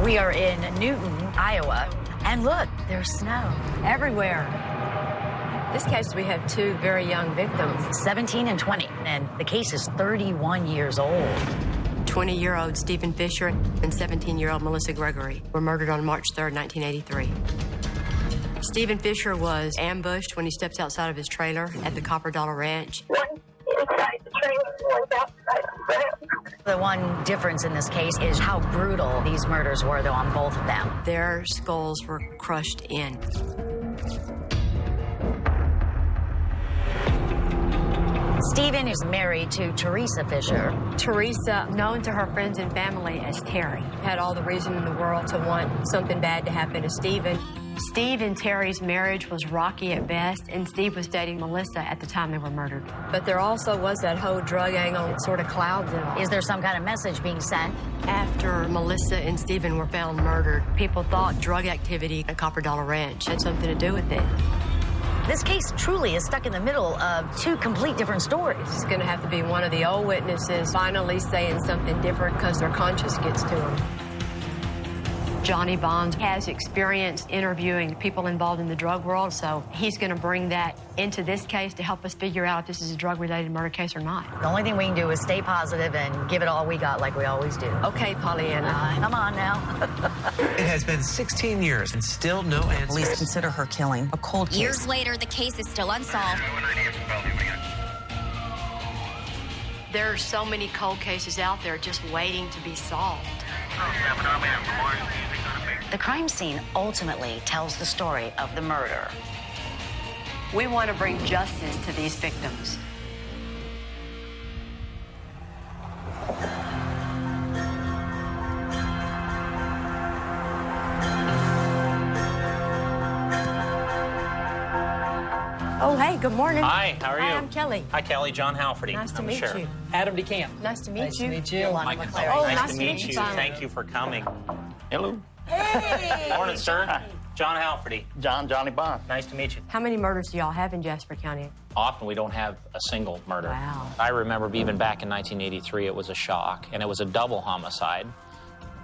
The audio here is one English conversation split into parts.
We are in Newton, Iowa, and look, there's snow everywhere. In this case, we have two very young victims. 17 and 20, and the case is 31 years old. 20-year-old Steven Fisher and 17-year-old Melisa Gregory were murdered on March 3rd, 1983. Steven Fisher was ambushed when he stepped outside of his trailer at the Copper Dollar Ranch. One inside the trailer, one's outside the ramp. The one difference in this case is how brutal these murders were, though, on both of them. Their skulls were crushed in. Steven is married to Theresa Fisher. Theresa, known to her friends and family as Terry, had all the reason in the world to want something bad to happen to Steven. Steve and Terry's marriage was rocky at best, and Steve was dating Melisa at the time they were murdered. But there also was that whole drug angle that sort of clouds it all. Is there some kind of message being sent? After Melisa and Steven were found murdered, people thought drug activity at Copper Dollar Ranch had something to do with it. This case truly is stuck in the middle of two complete different stories. It's going to have to be one of the old witnesses finally saying something different because their conscience gets to them. Johnny Bond has experience interviewing people involved in the drug world, so he's going to bring that into this case to help us figure out if this is a drug-related murder case or not. The only thing we can do is stay positive and give it all we got like we always do. Okay, Pollyanna. Come on now. It has been 16 years and still no answers. Police consider her killing a cold case. Years later, the case is still unsolved. There are so many cold cases out there just waiting to be solved. The crime scene ultimately tells the story of the murder. We want to bring justice to these victims. Oh, hey, good morning. Hi, how are you? Hi, I'm Kelly. Hi, Kelly. John Halferty. Nice to I'm the meet sheriff. you. Adam DeCamp. Nice to meet Nice you. to meet you. Mike McClary. Oh, nice to meet you. finally. Thank you for coming. Hello. Hey! Morning, sir. John Halferty. Johnny Bond. Nice to meet you. How many murders do y'all have in Jasper County? Often we don't have a single murder. Wow. I remember even back in 1983, it was a shock, and it was a double homicide.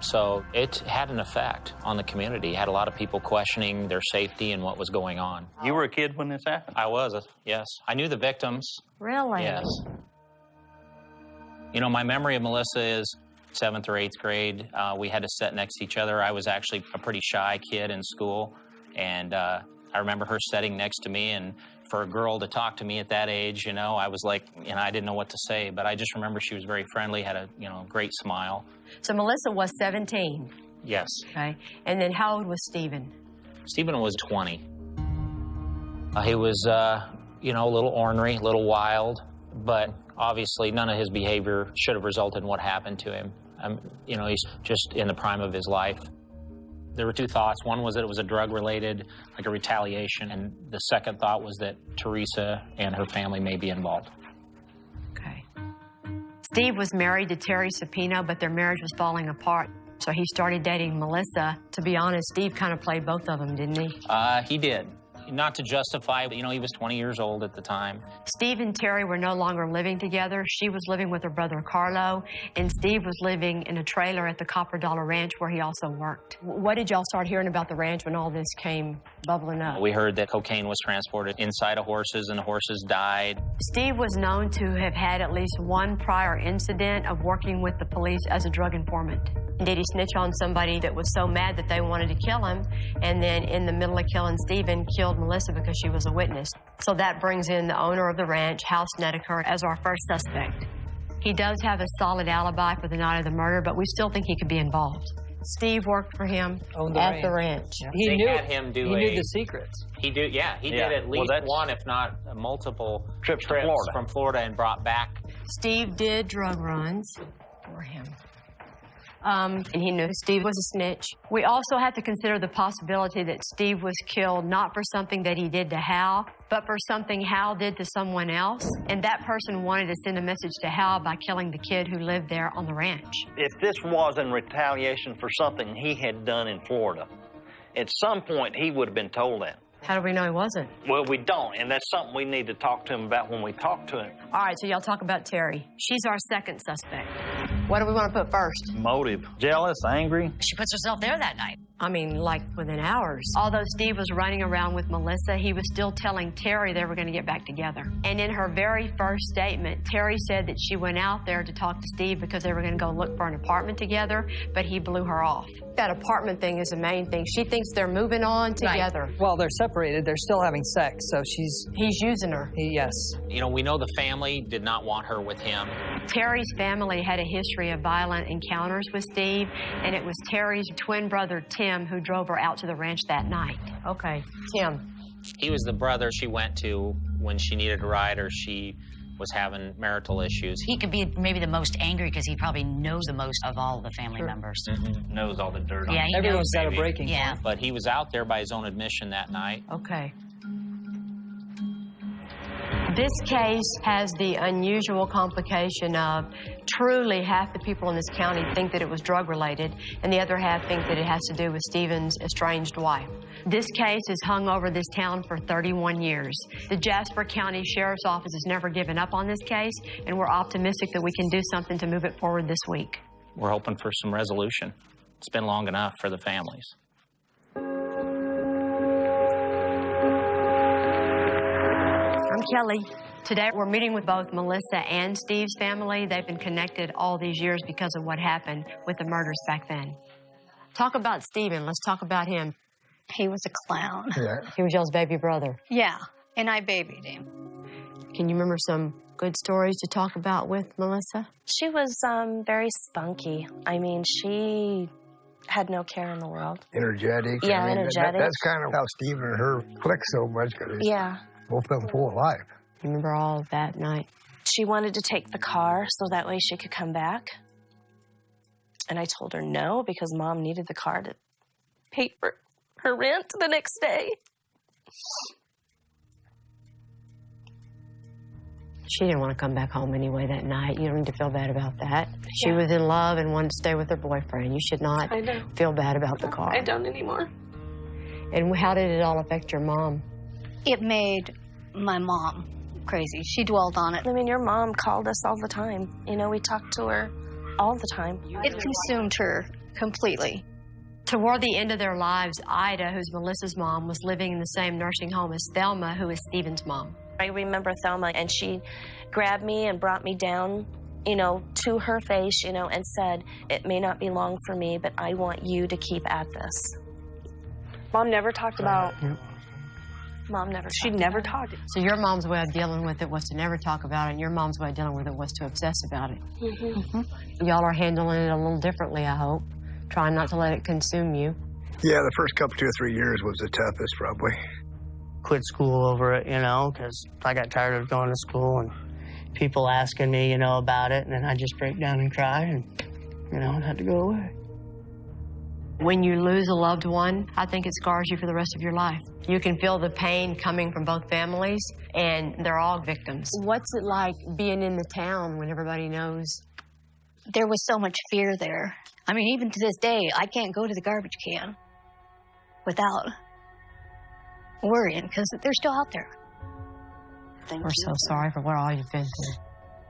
So it had an effect on the community. It had a lot of people questioning their safety and what was going on. You were a kid when this happened? I was, yes. I knew the victims. Really? Yes. You know, my memory of Melisa is 7th or 8th grade. We had to sit next to each other. I was actually a pretty shy kid in school, and I remember her sitting next to me, and for a girl to talk to me at that age, you know, I was like, you know, I didn't know what to say, but I just remember she was very friendly, had a, you know, great smile. So Melisa was 17. Yes. Okay. And then how old was Steven? Steven was 20. He was, you know, a little ornery, a little wild, but obviously none of his behavior should have resulted in what happened to him. You know, he's just in the prime of his life. There were two thoughts. One was that it was a drug-related, like a retaliation, and the second thought was that Theresa and her family may be involved. Okay. Steve was married to Theresa Supino, but their marriage was falling apart, so he started dating Melisa. To be honest, Steve kind of played both of them, didn't he? He did. Not to justify, but, you know, he was 20 years old at the time. Steve and Terry were no longer living together. She was living with her brother Carlo, and Steve was living in a trailer at the Copper Dollar Ranch where he also worked. What did y'all start hearing about the ranch when all this came bubbling up? We heard that cocaine was transported inside of horses and the horses died. Steve was known to have had at least one prior incident of working with the police as a drug informant. Did he snitch on somebody that was so mad that they wanted to kill him, and then in the middle of killing Steven, killed Melisa because she was a witness? So that brings in the owner of the ranch, Hal Snedeker, as our first suspect. He does have a solid alibi for the night of the murder, but we still think he could be involved. Steve worked for him at the ranch. Yeah. They He had him do knew the secrets. He did, yeah. He did at least one, if not multiple trips to Florida. From Florida and brought back. Steve did drug runs for him. And he knew Steve was a snitch. We also have to consider the possibility that Steve was killed not for something that he did to Hal, but for something Hal did to someone else. And that person wanted to send a message to Hal by killing the kid who lived there on the ranch. If this was in retaliation for something he had done in Florida, at some point he would have been told that. How do we know he wasn't? Well, we don't, and that's something we need to talk to him about when we talk to him. All right, so y'all talk about Terry. She's our second suspect. What do we want to put first? Motive. Jealous, angry. She puts herself there that night. I mean, like within hours. Although Steve was running around with Melisa, he was still telling Terry they were going to get back together. And in her very first statement, Terry said that she went out there to talk to Steve because they were going to go look for an apartment together, but he blew her off. That apartment thing is the main thing. She thinks they're moving on together. Right. Well, they're separated. They're still having sex, so He's using her. Yes. You know, we know the family did not want her with him. Terry's family had a history of violent encounters with Steve, and it was Terry's twin brother, Tim, who drove her out to the ranch that night. Okay, Tim. He was the brother she went to when she needed a ride or she was having marital issues. He could be maybe the most angry because he probably knows the most of all the family members. Knows all the dirt on Yeah, he Everyone's knows. got a breaking Yeah. point. But he was out there by his own admission that night. Okay. This case has the unusual complication of truly half the people in this county think that it was drug-related, and the other half think that it has to do with Steven's estranged wife. This case has hung over this town for 31 years. The Jasper County Sheriff's Office has never given up on this case, and we're optimistic that we can do something to move it forward this week. We're hoping for some resolution. It's been long enough for the families. I'm Kelly. Today we're meeting with both Melisa and Steve's family. They've been connected all these years because of what happened with the murders back then. Talk about Steven. Let's talk about him. He was a clown. Yeah. He was y'all's baby brother. Yeah, and I babied him. Can you remember some good stories to talk about with Melisa? She was very spunky. I mean, she had no care in the world. Energetic. Yeah, I mean, energetic. That's kind of how Steven and her click so much, because Yeah. both of them full of life. You remember all of that night? She wanted to take the car so that way she could come back. And I told her no, because Mom needed the car to pay for her rent the next day. She didn't want to come back home anyway that night. You don't need to feel bad about that. She was in love and wanted to stay with her boyfriend. You should not feel bad about the car. I don't anymore. And how did it all affect your mom? It made my mom crazy. She dwelled on it. I mean, your mom called us all the time. You know, we talked to her all the time. It consumed her completely. Toward the end of their lives, Ida, who's Melissa's mom, was living in the same nursing home as Thelma, who is Steven's mom. I remember Thelma, and she grabbed me and brought me down, you know, to her face, you know, and said, "It may not be long for me, but I want you to keep at this." Mom never talked about... Mom never talked. She never talked. So your mom's way of dealing with it was to never talk about it, and your mom's way of dealing with it was to obsess about it. Y'all are handling it a little differently, I hope. Trying not to let it consume you. Yeah, the first couple, 2 or 3 years was the toughest, probably. Quit school over it, you know, because I got tired of going to school and people asking me, you know, about it, and then I just break down and cry and, you know, it had to go away. When you lose a loved one, I think it scars you for the rest of your life. You can feel the pain coming from both families, and they're all victims. What's it like being in the town when everybody knows? There was so much fear there. I mean, even to this day, I can't go to the garbage can without worrying, because they're still out there. We're so sorry for what all you've been through.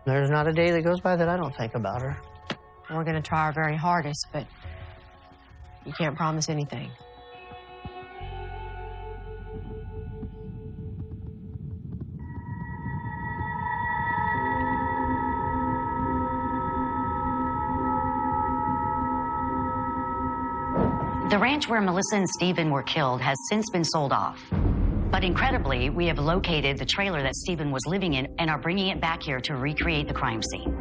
There's not a day that goes by that I don't think about her. We're going to try our very hardest, but you can't promise anything. The ranch where Melisa and Steven were killed has since been sold off. But incredibly, we have located the trailer that Steven was living in and are bringing it back here to recreate the crime scene.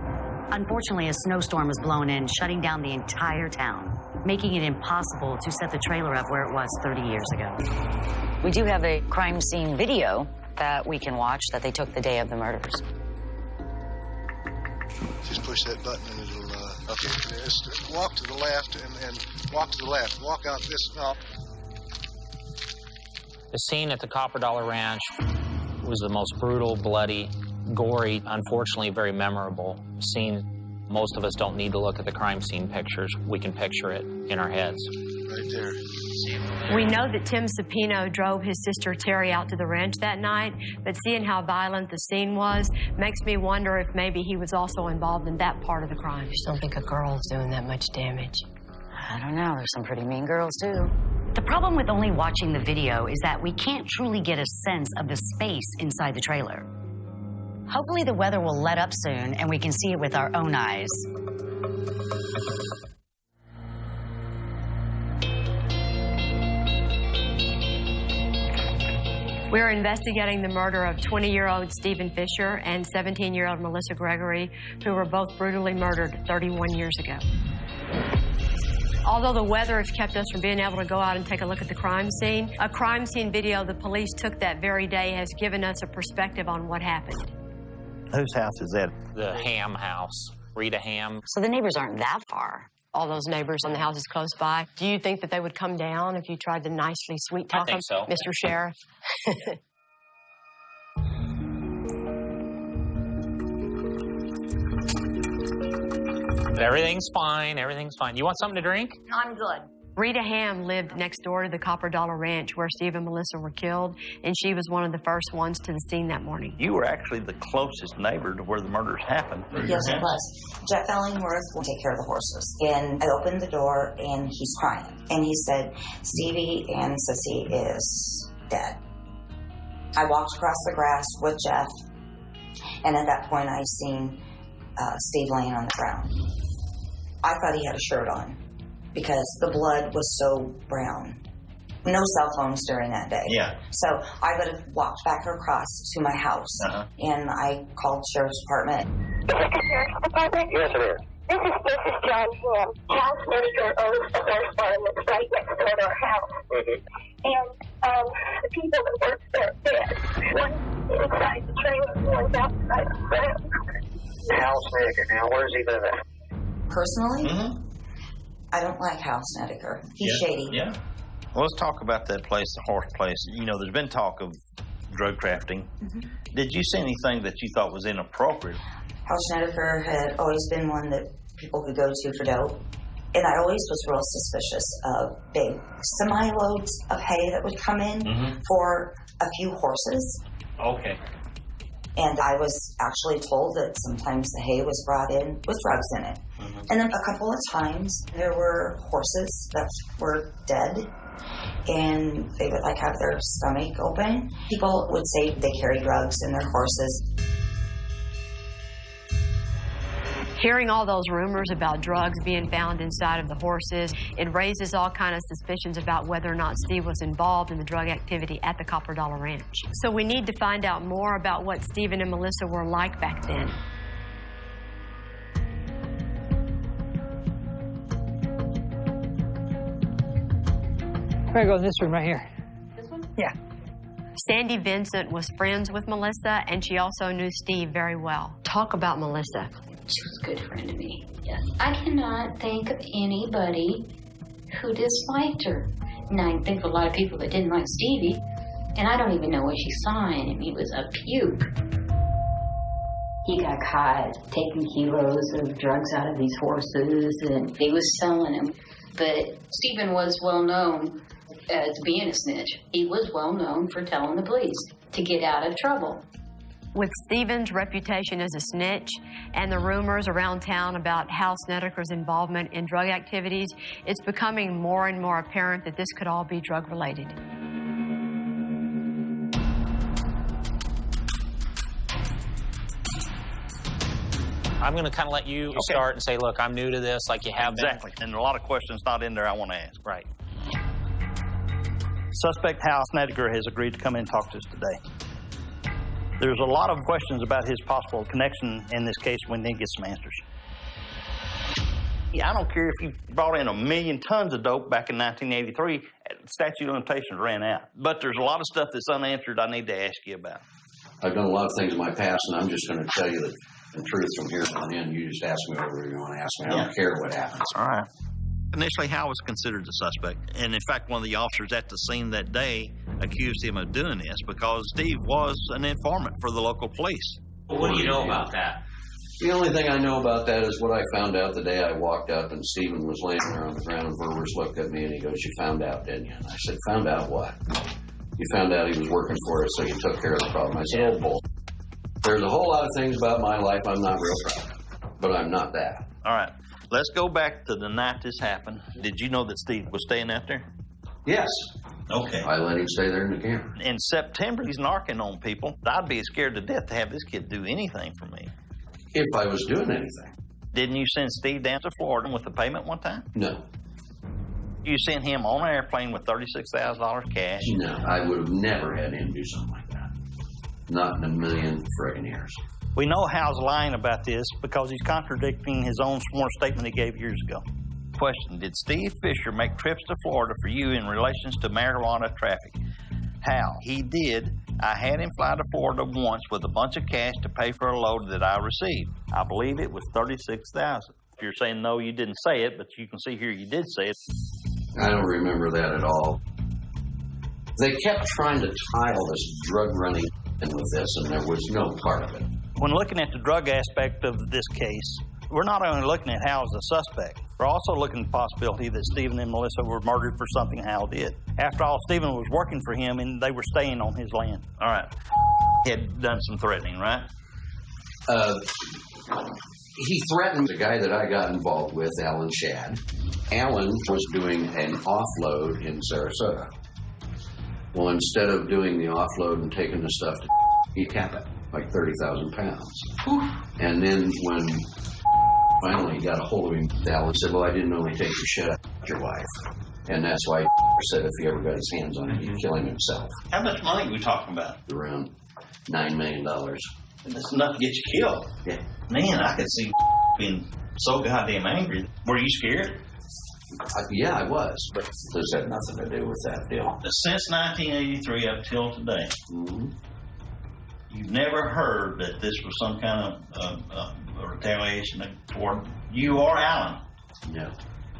Unfortunately, a snowstorm was blown in, shutting down the entire town, making it impossible to set the trailer up where it was 30 years ago. We do have a crime scene video that we can watch that they took the day of the murders. Just push that button and it'll, okay, just walk to the left and walk to the left. Walk out this, The scene at the Copper Dollar Ranch was the most brutal, bloody, gory, unfortunately very memorable scene. Most of us don't need to look at the crime scene pictures. We can picture it in our heads. Right there. We know that Tim Supino drove his sister Terry out to the ranch that night, but seeing how violent the scene was makes me wonder if maybe he was also involved in that part of the crime. I just don't think a girl's doing that much damage. I don't know. There's some pretty mean girls, too. The problem with only watching the video is that we can't truly get a sense of the space inside the trailer. Hopefully the weather will let up soon and we can see it with our own eyes. We are investigating the murder of 20-year-old Steven Fisher and 17-year-old Melisa Gregory, who were both brutally murdered 31 years ago. Although the weather has kept us from being able to go out and take a look at the crime scene, a crime scene video the police took that very day has given us a perspective on what happened. Whose house is that? The Ham house, Rita Ham. So the neighbors aren't that far. All those neighbors on the houses close by. Do you think that they would come down if you tried to nicely sweet talk them? I think so. Mr. Sheriff? Everything's fine, everything's fine. You want something to drink? I'm good. Rita Ham lived next door to the Copper Dollar Ranch where Steve and Melisa were killed, and she was one of the first ones to the scene that morning. You were actually the closest neighbor to where the murders happened. Yes, it was. Jeff Ellingworth will take care of the horses. And I opened the door, and he's crying. And he said, Stevie and Sissy is dead. I walked across the grass with Jeff, and at that point I seen Steve laying on the ground. I thought he had a shirt on because the blood was so brown. No cell phones during that day. Yeah. So I would have walked back across to my house, and I called Sheriff's Department. Is it the Sheriff's Department? Yes, it is. This is John Ham. House minister owns the horse farm that's right next door to our house. And the people that work there are dead. One's inside the trailer, one's outside the front. House nigger. Now, where's he living? Personally, I don't like House Snedeker. He's shady. Yeah. Well, let's talk about that place, the horse place. You know, there's been talk of drug trafficking. Did you see anything that you thought was inappropriate? House Snedeker had always been one that people could go to for dope. And I always was real suspicious of big semi-loads of hay that would come in for a few horses. Okay. And I was actually told that sometimes the hay was brought in with drugs in it. And then a couple of times there were horses that were dead and they would like have their stomach open. People would say they carry drugs in their horses. Hearing all those rumors about drugs being found inside of the horses, it raises all kind of suspicions about whether or not Steve was involved in the drug activity at the Copper Dollar Ranch. So we need to find out more about what Steven and Melisa were like back then. We're gonna go in this room right here. This one? Yeah. Sandy Vincent was friends with Melisa, and she also knew Steve very well. Talk about Melisa. She was a good friend to me. Yes. I cannot think of anybody who disliked her. Now, I can think of a lot of people that didn't like Stevie, and I don't even know what she saw in him. He was a puke. He got caught taking kilos of drugs out of these horses, and he was selling them. But Steven was well known as being a snitch. He was well known for telling the police to get out of trouble. With Steven's reputation as a snitch and the rumors around town about House Snedeker's involvement in drug activities, it's becoming more and more apparent that this could all be drug-related. I'm going to kind of let you start and say, look, I'm new to this, like you have been. Exactly. And a lot of questions not in there I want to ask. Right. Suspect House Snedeker has agreed to come in and talk to us today. There's a lot of questions about his possible connection in this case. We need to get some answers. I don't care if he brought in 1 million tons of dope back in 1983, statute of limitations ran out. But there's a lot of stuff that's unanswered I need to ask you about. I've done a lot of things in my past, and I'm just going to tell you the truth from here on in. You just ask me whatever you want to ask me. I don't care what happens. All right. Initially, Hal was considered the suspect. And in fact, one of the officers at the scene that day accused him of doing this because Steve was an informant for the local police. Well, what do you know about that? The only thing I know about that is what I found out the day I walked up and Steven was laying there on the ground and Ververs looked at me and he goes, "You found out, didn't you?" And I said, "Found out what?" "You found out he was working for us, so you took care of the problem." I said, "Oh, bull. There's a whole lot of things about my life I'm not real proud of, but I'm not that." All right, let's go back to the night this happened. Did you know that Steve was staying out there? Yes. Okay. I let him stay there in the camper. In September, he's narking on people. I'd be scared to death to have this kid do anything for me. If I was doing anything. Didn't you send Steve down to Florida with the payment one time? No. You sent him on an airplane with $36,000 cash? No, I would have never had him do something like that. Not in a million friggin' years. We know Hal's lying about this because he's contradicting his own sworn statement he gave years ago. Question, did Steve Fisher make trips to Florida for you in relations to marijuana traffic? Hal, he did. I had him fly to Florida once with a bunch of cash to pay for a load that I received. I believe it was $36,000. If you're saying no, you didn't say it, but you can see here you did say it. I don't remember that at all. They kept trying to tie all this drug running in with this, and there was no part of it. When looking at the drug aspect of this case, we're not only looking at Hal as a suspect, we're also looking at the possibility that Steven and Melisa were murdered for something Hal did. After all, Steven was working for him, and they were staying on his land. All right. He had done some threatening, right? He threatened the guy that I got involved with, Alan Shadd. Alan was doing an offload in Sarasota. Well, instead of doing the offload and taking the stuff to he capped it, like 30,000 pounds. And then when finally he got a hold of him, Alan said, "Well, I didn't only take your shit out of your wife." And that's why he said if he ever got his hands on it, he'd kill him himself. How much money are we talking about? Around $9 million. And that's enough to get you killed. Yeah. Man, I could see being so goddamn angry. Were you scared? Yeah, I was, but this had nothing to do with that deal. Since 1983 up till today, you've never heard that this was some kind of retaliation toward you or Alan? No.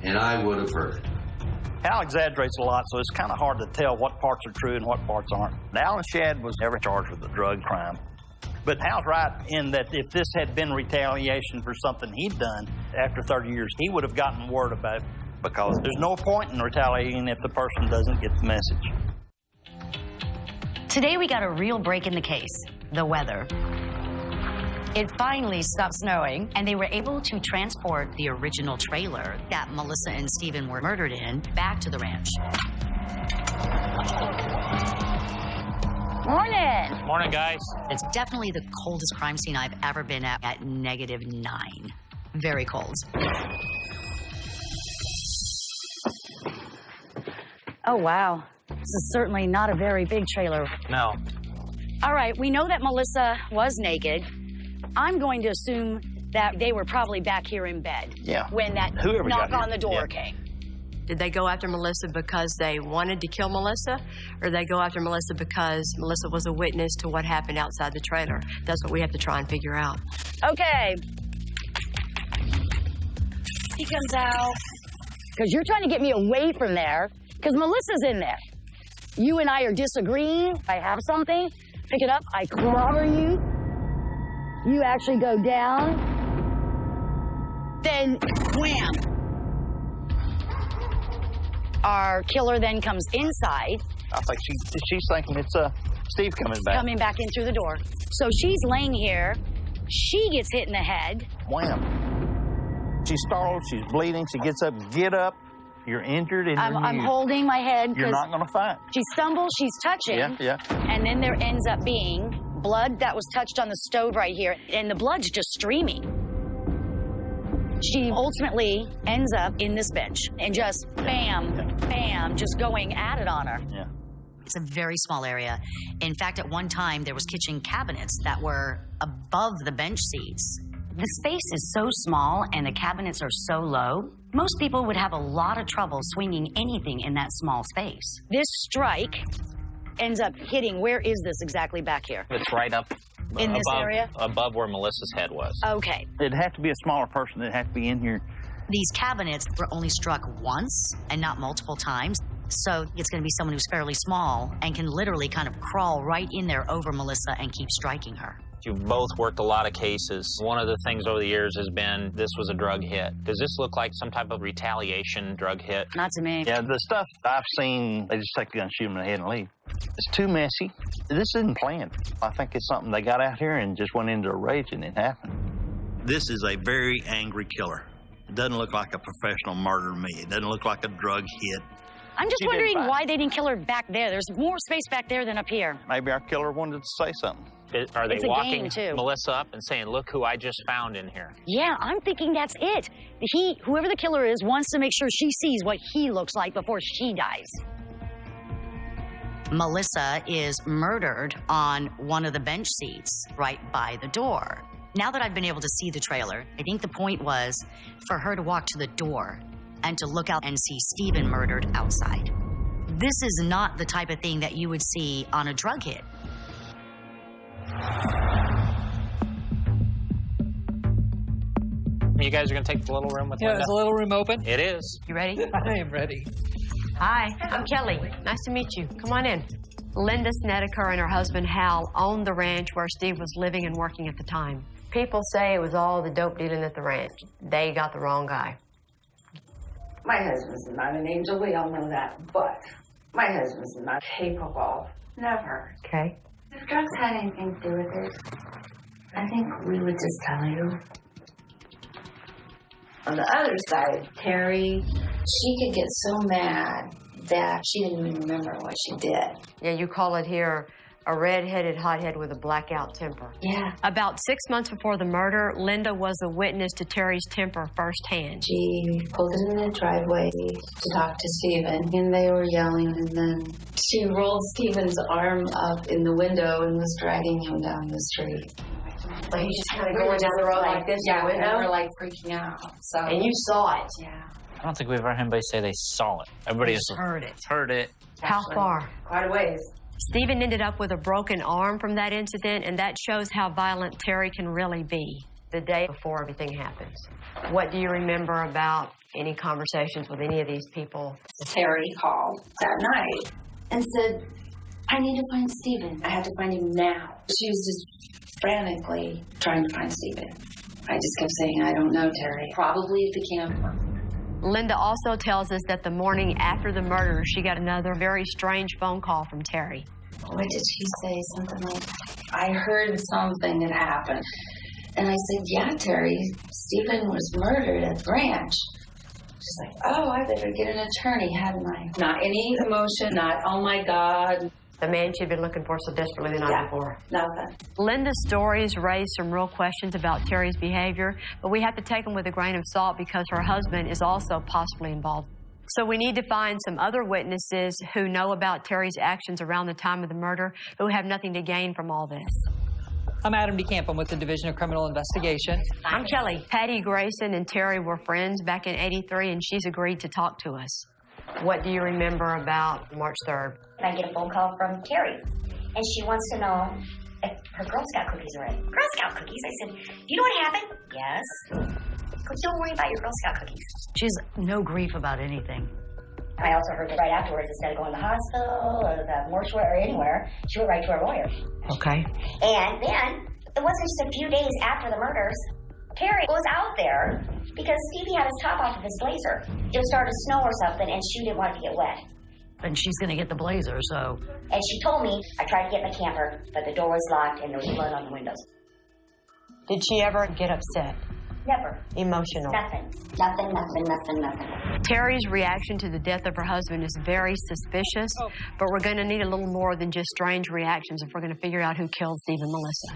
And I would have heard it. Hal exaggerates a lot, so it's kind of hard to tell what parts are true and what parts aren't. Alan Shadd was never charged with a drug crime. But Hal's right in that if this had been retaliation for something he'd done after 30 years, he would have gotten word about it, because there's no point in retaliating if the person doesn't get the message. Today we got a real break in the case, the weather. It finally stopped snowing, and they were able to transport the original trailer that Melisa and Steven were murdered in back to the ranch. Morning! Morning, guys. It's definitely the coldest crime scene I've ever been at -9. Very cold. Oh, wow. This is certainly not a very big trailer. No. All right, we know that Melisa was naked. I'm going to assume that they were probably back here in bed. Yeah. When that knock on the door came. Did they go after Melisa because they wanted to kill Melisa, or did they go after Melisa because Melisa was a witness to what happened outside the trailer? That's what we have to try and figure out. Okay. He comes out. Because you're trying to get me away from there, because Melissa's in there. You and I are disagreeing. I have something. Pick it up. I clobber you. You actually go down. Then, wham! Our killer then comes inside. I think she's thinking it's Steve coming back. Coming back in through the door. So she's laying here. She gets hit in the head. Wham. She's startled. She's bleeding. She gets up. Get up. You're injured. And I'm holding my head. You're not going to fight. She stumbles. She's touching. Yeah. And then there ends up being blood that was touched on the stove right here. And the blood's just streaming. She ultimately ends up in this bench and just bam, bam, just going at it on her. Yeah. It's a very small area. In fact, at one time, there was kitchen cabinets that were above the bench seats. The space is so small and the cabinets are so low, most people would have a lot of trouble swinging anything in that small space. This strike ends up hitting, where is this exactly back here? It's right up in this area? Above where Melissa's head was. Okay. It'd have to be a smaller person. It'd have to be in here. These cabinets were only struck once and not multiple times. So it's going to be someone who's fairly small and can literally kind of crawl right in there over Melisa and keep striking her. You've both worked a lot of cases. One of the things over the years has been this was a drug hit. Does this look like some type of retaliation drug hit? Not to me. Yeah, the stuff I've seen, they just take the gun, shoot them in the head, and leave. It's too messy. This isn't planned. I think it's something they got out here and just went into a rage and it happened. This is a very angry killer. It doesn't look like a professional murder to me. It doesn't look like a drug hit. I'm just wondering why they didn't kill her back there. There's more space back there than up here. Maybe our killer wanted to say something. Are they It's a walking game, too. Melissa up and saying, look who I just found in here? Yeah, I'm thinking that's it. Whoever the killer is, wants to make sure she sees what he looks like before she dies. Melissa is murdered on one of the bench seats right by the door. Now that I've been able to see the trailer, I think the point was for her to walk to the door and to look out and see Steven murdered outside. This is not the type of thing that you would see on a drug hit. You guys are going to take the little room with Linda? Yeah, is the little room open? It is. You ready? I am ready. Hi, I'm Kelly. Nice to meet you. Come on in. Linda Snedeker and her husband Hal owned the ranch where Steve was living and working at the time. People say it was all the dope dealing at the ranch. They got the wrong guy. My husband's not an angel, we all know that, but my husband's not capable. Never. Okay. If drugs had anything to do with it, I think we would just tell you. On the other side, Terry, she could get so mad that she didn't even remember what she did. Yeah, you call it here a red-headed hothead with a blackout temper. Yeah. About 6 months before the murder, Linda was a witness to Terry's temper firsthand. She pulled in the driveway to talk to Steven, and they were yelling, and then she rolled Steven's arm up in the window and was dragging him down the street. Like he's just kind of going down the road like this. Yeah, in the window? we were like freaking out. So. And you saw it. Yeah. I don't think we've heard anybody say they saw it. Everybody just heard it. Heard it. How far? Quite a ways. Steven ended up with a broken arm from that incident, and that shows how violent Terry can really be. The day before everything happens, what do you remember about any conversations with any of these people? Terry called that night and said, I need to find Steven. I have to find him now. She was just frantically trying to find Steven. I just kept saying, I don't know, Terry. Probably at the camper. Linda also tells us that the morning after the murder, she got another very strange phone call from Terry. What did she say? Something like, I heard something had happened. And I said, yeah, Terry, Steven was murdered at the ranch. She's like, oh, I better get an attorney, hadn't I? Not any emotion, not, oh my God. The man she'd been looking for so desperately the night before. Nothing. Linda's stories raise some real questions about Terry's behavior, but we have to take them with a grain of salt because her husband is also possibly involved. So we need to find some other witnesses who know about Terry's actions around the time of the murder, who have nothing to gain from all this. I'm Adam DeCamp. I'm with the Division of Criminal Investigation. I'm Kelly. Patty Grayson and Terry were friends back in '83, and she's agreed to talk to us. What do you remember about March 3rd? I get a phone call from Terry, and she wants to know if her Girl Scout cookies are ready. Girl Scout cookies? I said, do you know what happened? Yes. Don't worry about your Girl Scout cookies. She has no grief about anything. And I also heard that right afterwards, instead of going to the hospital or the mortuary or anywhere, she went right to her lawyer. Okay. And then, it wasn't just a few days after the murders, Terry was out there because Stevie had his top off of his blazer. It was starting to snow or something, and she didn't want it to get wet. And she's going to get the blazer, so... And she told me, I tried to get in the camper, but the door was locked and there was blood on the windows. Did she ever get upset? Never. Emotional? Nothing. Nothing. Terry's reaction to the death of her husband is very suspicious, but we're going to need a little more than just strange reactions if we're going to figure out who killed Steve and Melisa.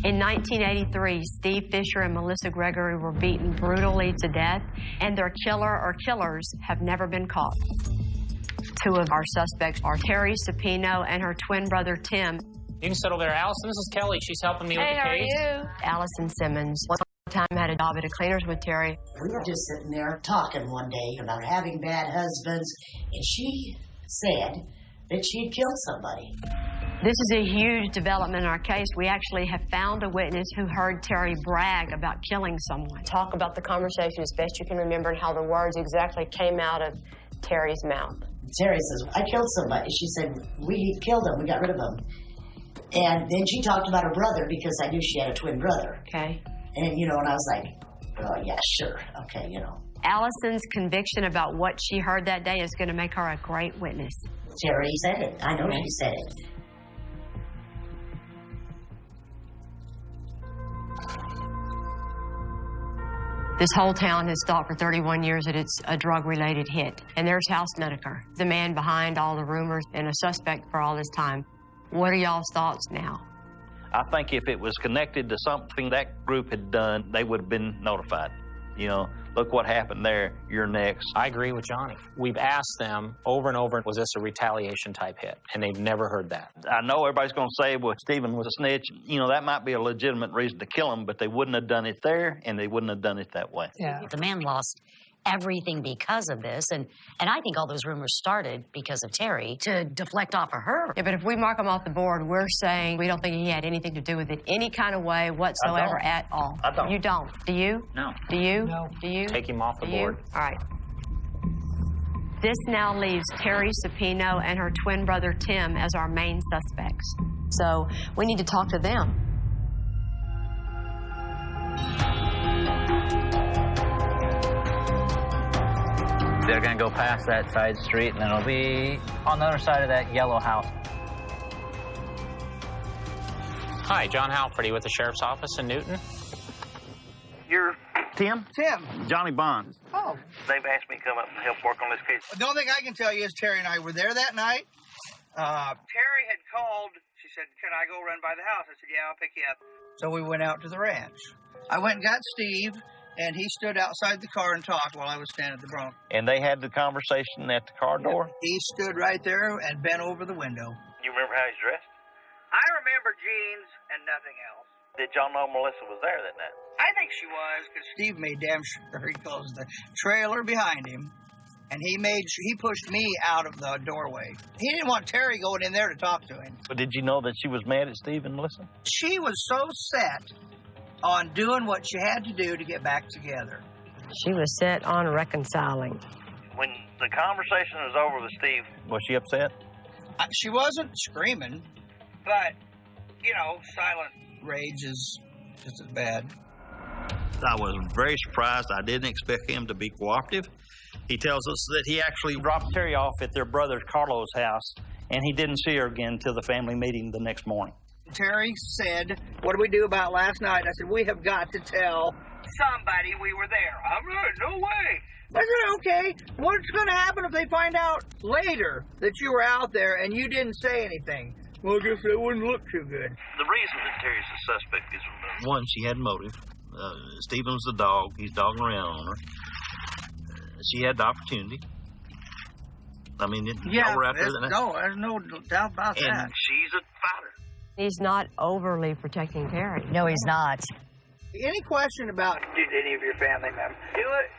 In 1983, Steve Fisher and Melisa Gregory were beaten brutally to death, and their killer or killers have never been caught. Two of our suspects are Theresa Supino and her twin brother, Tim. You can sit over there. Allison, this is Kelly. She's helping me with the case. Hey, how are you? Allison Simmons. One time had a job at a cleaners with Terry. We were just sitting there talking one day about having bad husbands, and she said that she'd killed somebody. This is a huge development in our case. We actually have found a witness who heard Terry brag about killing someone. Talk about the conversation as best you can remember and how the words exactly came out of Terry's mouth. Terry says, I killed somebody. She said, we killed him. We got rid of him. And then she talked about her brother because I knew she had a twin brother. Okay. And, you know, and I was like, oh, yeah, sure. Okay, you know. Allison's conviction about what she heard that day is going to make her a great witness. Terry said it. I know she said it. This whole town has thought for 31 years that it's a drug-related hit. And there's Hal Snedeker, the man behind all the rumors and a suspect for all this time. What are y'all's thoughts now? I think if it was connected to something that group had done, they would have been notified. You know, look what happened there, you're next. I agree with Johnny. We've asked them over and over, was this a retaliation type hit? And they've never heard that. I know everybody's going to say, well, Steven was a snitch. You know, that might be a legitimate reason to kill him, but they wouldn't have done it there, and they wouldn't have done it that way. Yeah. The man lost everything because of this, and I think all those rumors started because of Terry to deflect off of her. Yeah, but if we mark him off the board, we're saying we don't think he had anything to do with it any kind of way whatsoever at all. I don't. You don't. Do you? No. Do you? No. Do you? Take him off the board. All right. This now leaves Terry Supino and her twin brother Tim as our main suspects. So we need to talk to them. They're gonna go past that side street, and then it'll be on the other side of that yellow house. Hi, John Halferty with the Sheriff's Office in Newton. You're Tim? Tim. Johnny Bonds. Oh. They've asked me to come up and help work on this case. The only thing I can tell you is Terry and I were there that night. Terry had called. She said, can I go run by the house? I said, yeah, I'll pick you up. So we went out to the ranch. I went and got Steve, and he stood outside the car and talked while I was standing at the Bronco. And they had the conversation at the car door? He stood right there and bent over the window. You remember how he's dressed? I remember jeans and nothing else. Did y'all know Melisa was there that night? I think she was, because Steve made damn sure he closed the trailer behind him, and he pushed me out of the doorway. He didn't want Terry going in there to talk to him. But did you know that she was mad at Steve and Melisa? She was so set on doing what she had to do to get back together. She was set on reconciling. When the conversation was over with Steve, was she upset? She wasn't screaming, but, you know, silent rage is just as bad. I was very surprised. I didn't expect him to be cooperative. He tells us that he actually dropped Terry off at their brother Carlo's house, and he didn't see her again until the family meeting the next morning. Terry said, what do we do about last night? I said, we have got to tell somebody we were there. I'm right, no way. I said, okay, what's going to happen if they find out later that you were out there and you didn't say anything? Well, I guess that wouldn't look too good. The reason that Terry's a suspect is, one, she had motive. Stephen was the dog. He's dogging around on her. She had the opportunity. I mean, y'all were after that. No, there's no doubt about that. And she's a fighter. He's not overly protecting Terry. No, he's not. Any question about did any of your family members do it?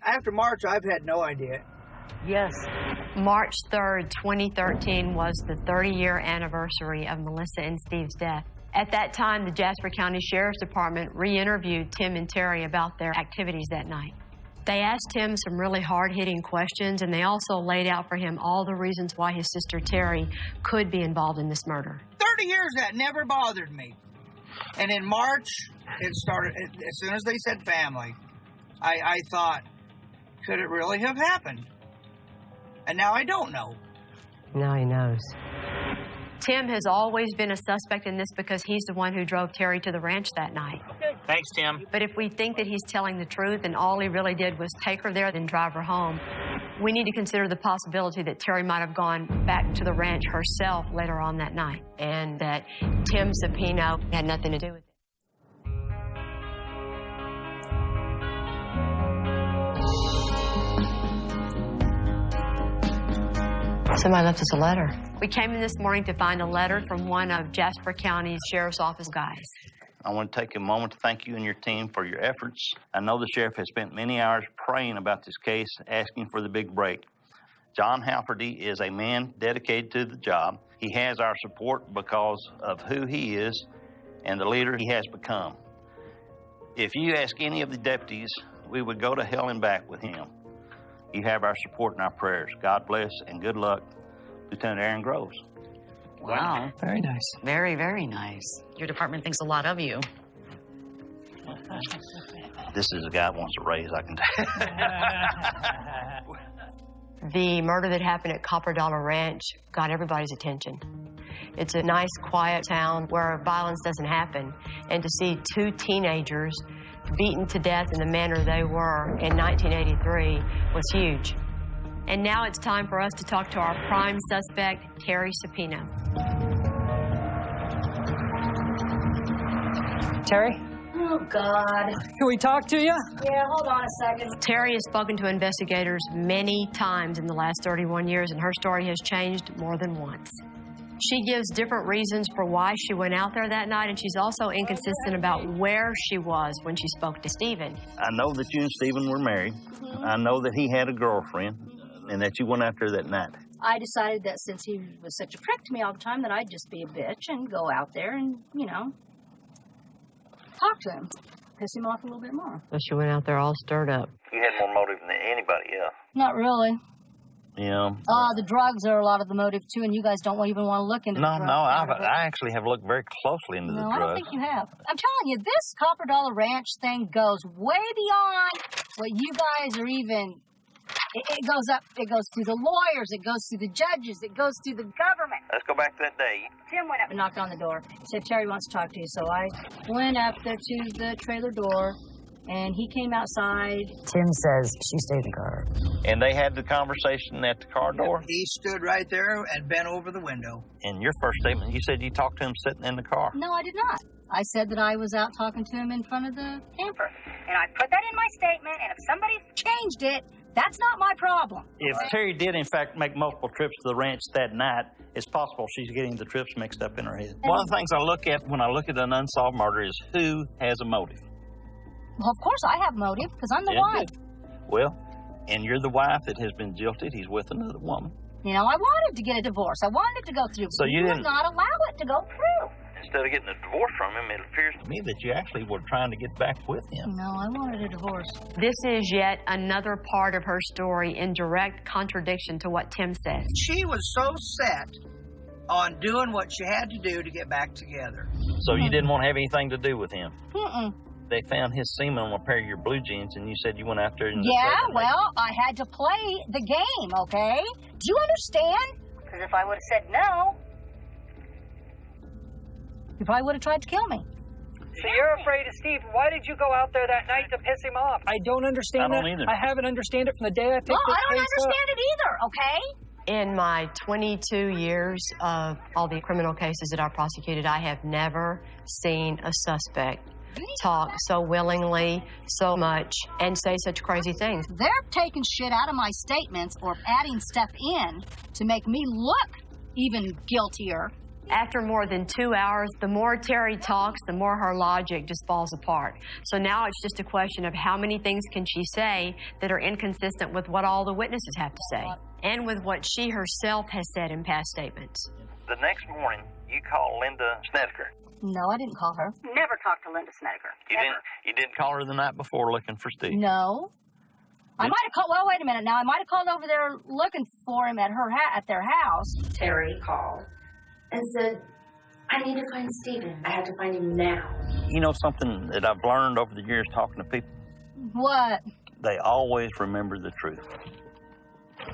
After March, I've had no idea. Yes. March 3rd, 2013 was the 30-year anniversary of Melisa and Steve's death. At that time, the Jasper County Sheriff's Department re-interviewed Tim and Terry about their activities that night. They asked him some really hard-hitting questions, and they also laid out for him all the reasons why his sister Terry could be involved in this murder. 30 years, that never bothered me. And in March, it started, as soon as they said family, I thought, could it really have happened? And now I don't know. Now he knows. Tim has always been a suspect in this because he's the one who drove Terry to the ranch that night. Thanks, Tim. But if we think that he's telling the truth and all he really did was take her there and drive her home, we need to consider the possibility that Terry might have gone back to the ranch herself later on that night and that Tim Supino had nothing to do with it. Somebody left us a letter. We came in this morning to find a letter from one of Jasper County's Sheriff's Office guys. I want to take a moment to thank you and your team for your efforts. I know the sheriff has spent many hours praying about this case, asking for the big break. John Halferty is a man dedicated to the job. He has our support because of who he is and the leader he has become. If you ask any of the deputies, we would go to hell and back with him. You have our support and our prayers. God bless and good luck, Lieutenant Aaron Groves. Wow. Very nice. Very, very nice. Your department thinks a lot of you. This is a guy that wants a raise, I can tell. The murder that happened at Copper Dollar Ranch got everybody's attention. It's a nice, quiet town where violence doesn't happen. And to see two teenagers beaten to death in the manner they were in 1983 was huge. And now it's time for us to talk to our prime suspect, Theresa Supino. Terry? Oh, God. Can we talk to you? Yeah, hold on a second. Terry has spoken to investigators many times in the last 31 years, and her story has changed more than once. She gives different reasons for why she went out there that night, and she's also inconsistent about where she was when she spoke to Steven. I know that you and Steven were married. I know that he had a girlfriend and that you went out there that night. I decided that since he was such a prick to me all the time that I'd just be a bitch and go out there and, you know, talk to him, piss him off a little bit more. So she went out there all stirred up. You had more motive than anybody else. Not really. Yeah. The drugs are a lot of the motive, too, and you guys don't even want to look into the drugs. No, I actually have looked very closely into the drugs. No, I don't think you have. I'm telling you, this Copper Dollar Ranch thing goes way beyond what you guys are even... It goes up, it goes through the lawyers, it goes through the judges, it goes through the government. Let's go back to that day. Tim went up and knocked on the door. He said, Terry wants to talk to you. So I went up there to the trailer door, and he came outside. Tim says she stayed in the car. And they had the conversation at the car door? He stood right there and bent over the window. In your first statement, you said you talked to him sitting in the car. No, I did not. I said that I was out talking to him in front of the camper. And I put that in my statement, and if somebody changed it, that's not my problem. If Terry did, in fact, make multiple trips to the ranch that night, it's possible she's getting the trips mixed up in her head. One of the things I look at when I look at an unsolved murder is who has a motive. Well, of course I have motive, because I'm the wife. Well, and you're the wife that has been jilted. He's with another woman. You know, I wanted to get a divorce. I wanted it to go through. So you didn't... would not allow it to go through. Instead of getting a divorce from him, it appears to me that you actually were trying to get back with him. No, I wanted a divorce. This is yet another part of her story in direct contradiction to what Tim says. She was so set on doing what she had to do to get back together. So you didn't want to have anything to do with him? Mm-mm. They found his semen on a pair of your blue jeans, and you said you went out there and... Yeah, well, I had to play the game, okay? Do you understand? Because if I would have said no, you probably would have tried to kill me. So you're afraid of Steve. Why did you go out there that night to piss him off? I don't understand I don't either. I haven't understand it from the day I picked Well, this I don't case up. understand it either, okay? In my 22 years of all the criminal cases that I prosecuted, I have never seen a suspect talk so willingly, so much, and say such crazy things. They're taking shit out of my statements or adding stuff in to make me look even guiltier. After more than 2 hours, the more Terry talks, the more her logic just falls apart. So now it's just a question of how many things can she say that are inconsistent with what all the witnesses have to say, and with what she herself has said in past statements. The next morning, you called Linda Snedeker. No, I didn't call her. Never talked to Linda Snedeker. You didn't call her the night before looking for Steve? No. I might have called, well, wait a minute now. I might have called over there looking for him at their house. Terry called and said, I need to find Steven. I have to find him now. You know something that I've learned over the years talking to people? What? They always remember the truth.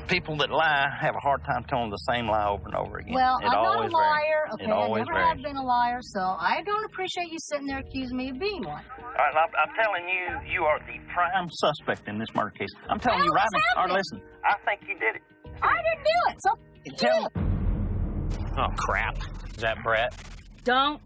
People that lie have a hard time telling the same lie over and over again. Well, I'm not a liar, varies. okay? I never have been a liar, so I don't appreciate you sitting there accusing me of being one. All right, I'm telling you, you are the prime suspect in this murder case. I'm telling you right now. All right, listen, I think you did it. I didn't do it, so tell me. Oh, crap. Is that Brett? Don't.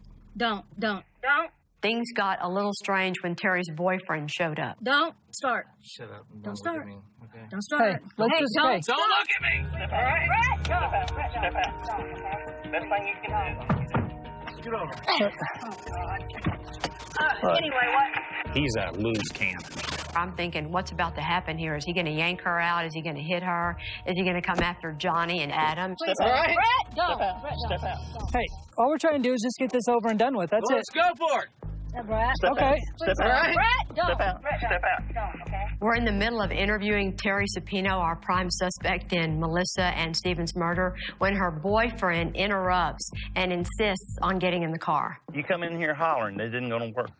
Things got a little strange when Terry's boyfriend showed up. Don't start. Shut up. Don't start. Okay. Don't start. Hey, let's just don't stay. Don't look at me. Step out. Step out. Best thing you can do. Get over. Anyway, what? He's a loose cannon. I'm thinking, what's about to happen here? Is he going to yank her out? Is he going to hit her? Is he going to come after Johnny and Adam? Please, Brett, don't. Step out. Hey, all we're trying to do is just get this over and done with. That's it. Let's go for it. Brett. Step Okay. out. Step out. Brett, don't. Step out. Brett, Step out. Don't, okay? We're in the middle of interviewing Theresa Supino, our prime suspect in Melisa and Steven's murder, when her boyfriend interrupts and insists on getting in the car. You come in here hollering, this isn't going to work.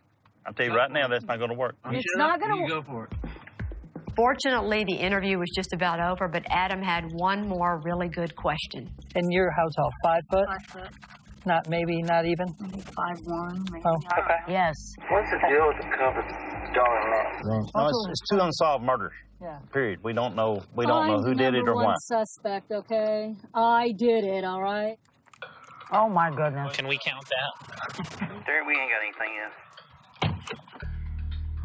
I'll tell you right now, that's not going to work. It's not going to work. You go for it. Fortunately, the interview was just about over, but Adam had one more really good question. And you're how tall? 5 foot? 5 foot. Not even? Maybe 5'1", maybe. Oh, okay. Yes. What's the deal with the couple darn that? No, it's two unsolved murders. Yeah. Period. We don't know who did it or I'm why. suspect, okay? I did it, all right? Oh, my goodness. Can we count that? There, we ain't got anything else.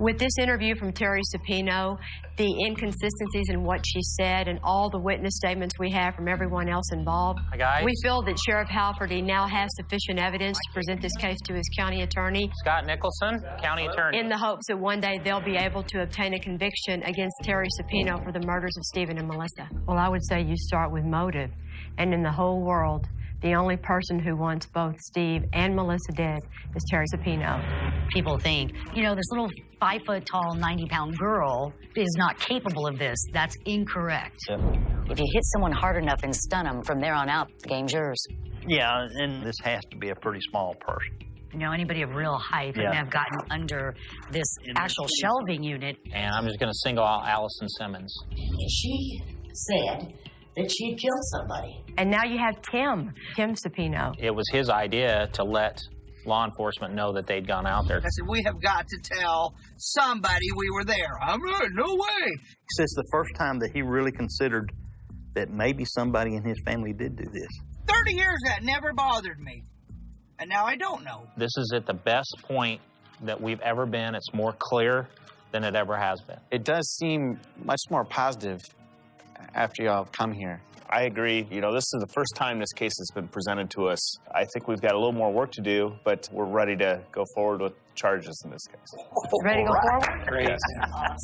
With this interview from Theresa Supino, the inconsistencies in what she said, and all the witness statements we have from everyone else involved, Hi, guys. we feel that Sheriff Halferty now has sufficient evidence to present this case to his county attorney. Scott Nicholson, county attorney. In the hopes that one day they'll be able to obtain a conviction against Theresa Supino for the murders of Steven and Melisa. Well, I would say you start with motive. And in the whole world, the only person who wants both Steve and Melisa dead is Theresa Supino. People think, this little 5 foot tall, 90-pound girl is not capable of this. That's incorrect. Yep. If you hit someone hard enough and stun them, from there on out, the game's yours. Yeah, and this has to be a pretty small person. Anybody of real height wouldn't have gotten under this actual shelving unit. And I'm just going to single out Allison Simmons. And she said that she'd killed somebody. And now you have Tim Supino. It was his idea to let law enforcement know that they'd gone out there. I said, we have got to tell somebody we were there. I'm not, no way. It's the first time that he really considered that maybe somebody in his family did do this. 30 years that never bothered me. And now I don't know. This is at the best point that we've ever been. It's more clear than it ever has been. It does seem much more positive after y'all come here. I agree. This is the first time this case has been presented to us. I think we've got a little more work to do, but we're ready to go forward with charges in this case. Ready to go forward? Great.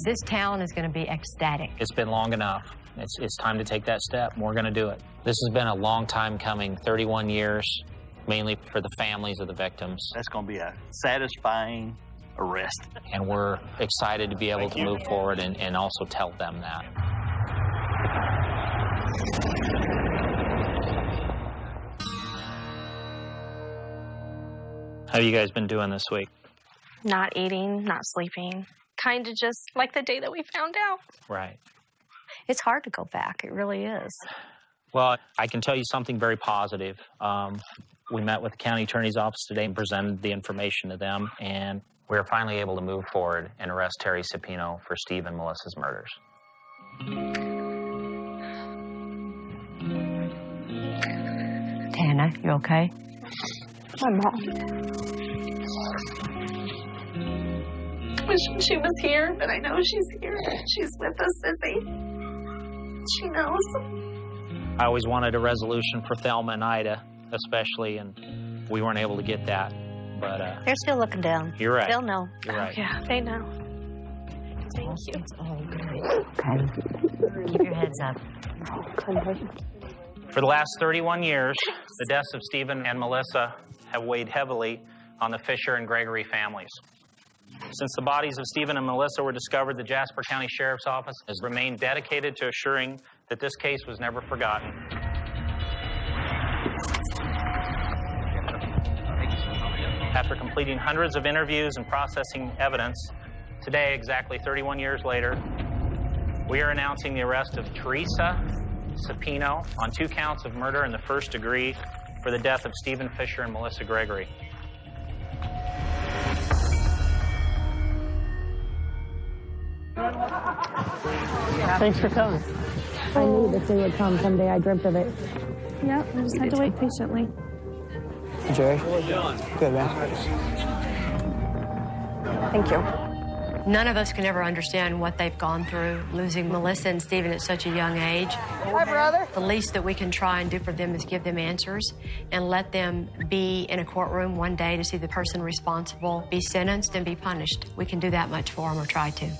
This town is going to be ecstatic. It's been long enough. It's time to take that step, and we're going to do it. This has been a long time coming, 31 years, mainly for the families of the victims. That's going to be a satisfying arrest. And we're excited to be able to move forward and also tell them that. How have you guys been doing this week? Not eating, not sleeping. Kind of just like the day that we found out. Right. It's hard to go back. It really is. Well, I can tell you something very positive. We met with the county attorney's office today and presented the information to them, and we were finally able to move forward and arrest Theresa Supino for Steve and Melissa's murders. Tana, you okay? My mom. Wish she was here, but I know she's here. She's with us, Sissy. She knows. I always wanted a resolution for Thelma and Ida, especially, and we weren't able to get that. But they're still looking down. You're right. They'll know. You're right. Yeah, they know. Thank you. It's all good. Okay. Keep your heads up. For the last 31 years, the deaths of Steven and Melisa have weighed heavily on the Fisher and Gregory families. Since the bodies of Steven and Melisa were discovered, the Jasper County Sheriff's Office has remained dedicated to assuring that this case was never forgotten. After completing hundreds of interviews and processing evidence, today, exactly 31 years later, we are announcing the arrest of Theresa Supino on 2 counts of murder in the first degree for the death of Steven Fisher and Melisa Gregory. Thanks for coming. I knew this day would come someday. I dreamt of it. Yeah, I just had to wait patiently. Jerry? Good, man. Thank you. None of us can ever understand what they've gone through, losing Melisa and Steven at such a young age. Hi, brother. The least that we can try and do for them is give them answers and let them be in a courtroom one day to see the person responsible be sentenced and be punished. We can do that much for them, or try to.